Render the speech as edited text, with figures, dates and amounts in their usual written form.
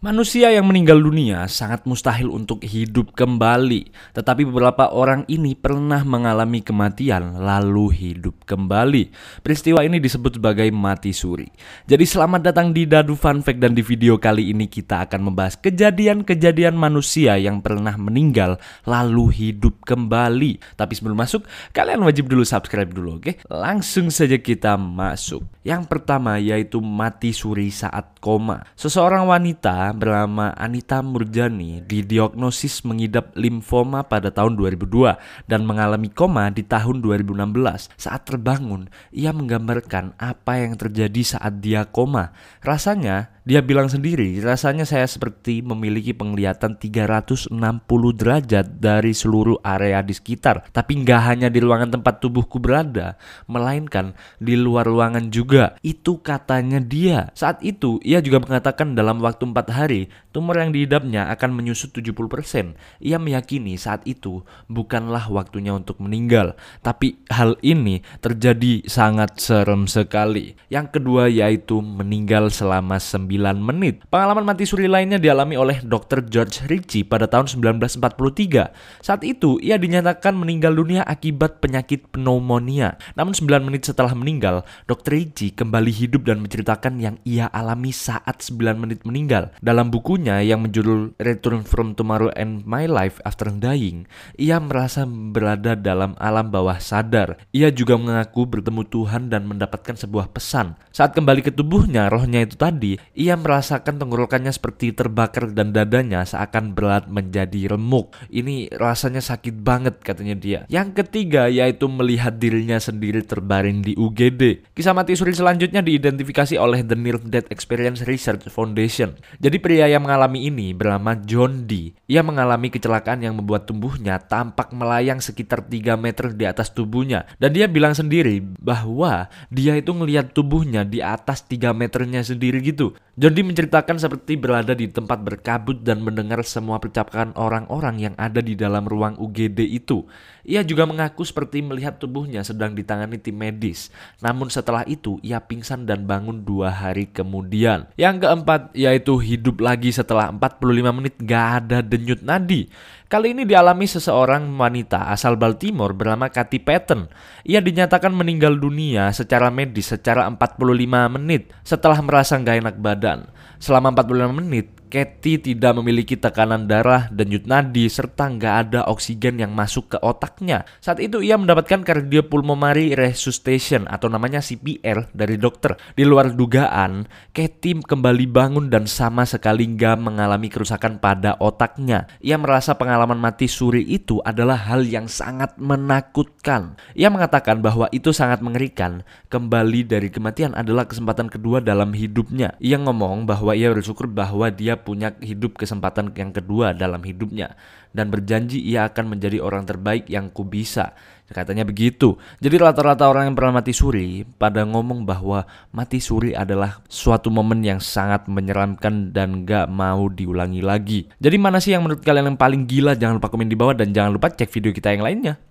Manusia yang meninggal dunia sangat mustahil untuk hidup kembali. Tetapi beberapa orang ini pernah mengalami kematian lalu hidup kembali. Peristiwa ini disebut sebagai mati suri. Jadi selamat datang di Dadu Fun Fact, dan di video kali ini kita akan membahas kejadian-kejadian manusia yang pernah meninggal lalu hidup kembali. Tapi sebelum masuk, kalian wajib dulu subscribe dulu, oke? Langsung saja kita masuk. Yang pertama yaitu mati suri saat koma. Seseorang wanita bernama Anita Murjani didiagnosis mengidap limfoma pada tahun 2002 dan mengalami koma di tahun 2016. Saat terbangun, ia menggambarkan apa yang terjadi saat dia koma. Dia bilang sendiri, rasanya saya seperti memiliki penglihatan 360 derajat dari seluruh area di sekitar. Tapi nggak hanya di ruangan tempat tubuhku berada, melainkan di luar ruangan juga. Itu katanya dia. Saat itu, ia juga mengatakan dalam waktu 4 hari, tumor yang diidapnya akan menyusut 70%. Ia meyakini saat itu bukanlah waktunya untuk meninggal. Tapi hal ini terjadi sangat serem sekali. Yang kedua yaitu meninggal selama 9 menit. Pengalaman mati suri lainnya dialami oleh Dr. George Ritchie pada tahun 1943. Saat itu ia dinyatakan meninggal dunia akibat penyakit pneumonia. Namun 9 menit setelah meninggal, Dr. Ritchie kembali hidup dan menceritakan yang ia alami saat 9 menit meninggal. Dalam bukunya yang menjudul Return from Tomorrow and My Life After Dying, ia merasa berada dalam alam bawah sadar. Ia juga mengaku bertemu Tuhan dan mendapatkan sebuah pesan. Saat kembali ke tubuhnya, rohnya itu tadi, ia merasakan tenggorokannya seperti terbakar dan dadanya seakan berat menjadi remuk. Ini rasanya sakit banget, katanya dia. Yang ketiga yaitu melihat dirinya sendiri terbaring di UGD. Kisah mati suri selanjutnya diidentifikasi oleh The Near Death Experience Research Foundation. Jadi pria yang mengalami ini bernama John D. Ia mengalami kecelakaan yang membuat tubuhnya tampak melayang sekitar 3 meter di atas tubuhnya. Dan dia bilang sendiri bahwa dia itu ngelihat tubuhnya di atas 3 meternya sendiri gitu. John D menceritakan seperti berada di tempat berkabut dan mendengar semua percakapan orang-orang yang ada di dalam ruang UGD itu. Ia juga mengaku seperti melihat tubuhnya sedang ditangani tim medis. Namun setelah itu ia pingsan dan bangun 2 hari kemudian. Yang keempat yaitu hidup lagi setelah 45 menit gak ada denyut nadi. Kali ini dialami seseorang wanita asal Baltimore bernama Kathy Patton. Ia dinyatakan meninggal dunia secara medis secara 45 menit setelah merasa gak enak badan. Selama 45 menit, Kathy tidak memiliki tekanan darah, denyut nadi, serta nggak ada oksigen yang masuk ke otaknya. Saat itu ia mendapatkan cardiopulmonary resuscitation atau namanya CPR dari dokter. Di luar dugaan, Kathy kembali bangun dan sama sekali nggak mengalami kerusakan pada otaknya. Ia merasa pengalaman mati suri itu adalah hal yang sangat menakutkan. Ia mengatakan bahwa itu sangat mengerikan. Kembali dari kematian adalah kesempatan kedua dalam hidupnya. Ia ngomong bahwa ia bersyukur bahwa dia punya hidup kesempatan yang kedua dalam hidupnya dan berjanji ia akan menjadi orang terbaik yang ku bisa. Katanya begitu. Jadi rata-rata orang yang pernah mati suri pada ngomong bahwa mati suri adalah suatu momen yang sangat menyeramkan dan gak mau diulangi lagi. Jadi mana sih yang menurut kalian yang paling gila? Jangan lupa komen di bawah dan jangan lupa cek video kita yang lainnya.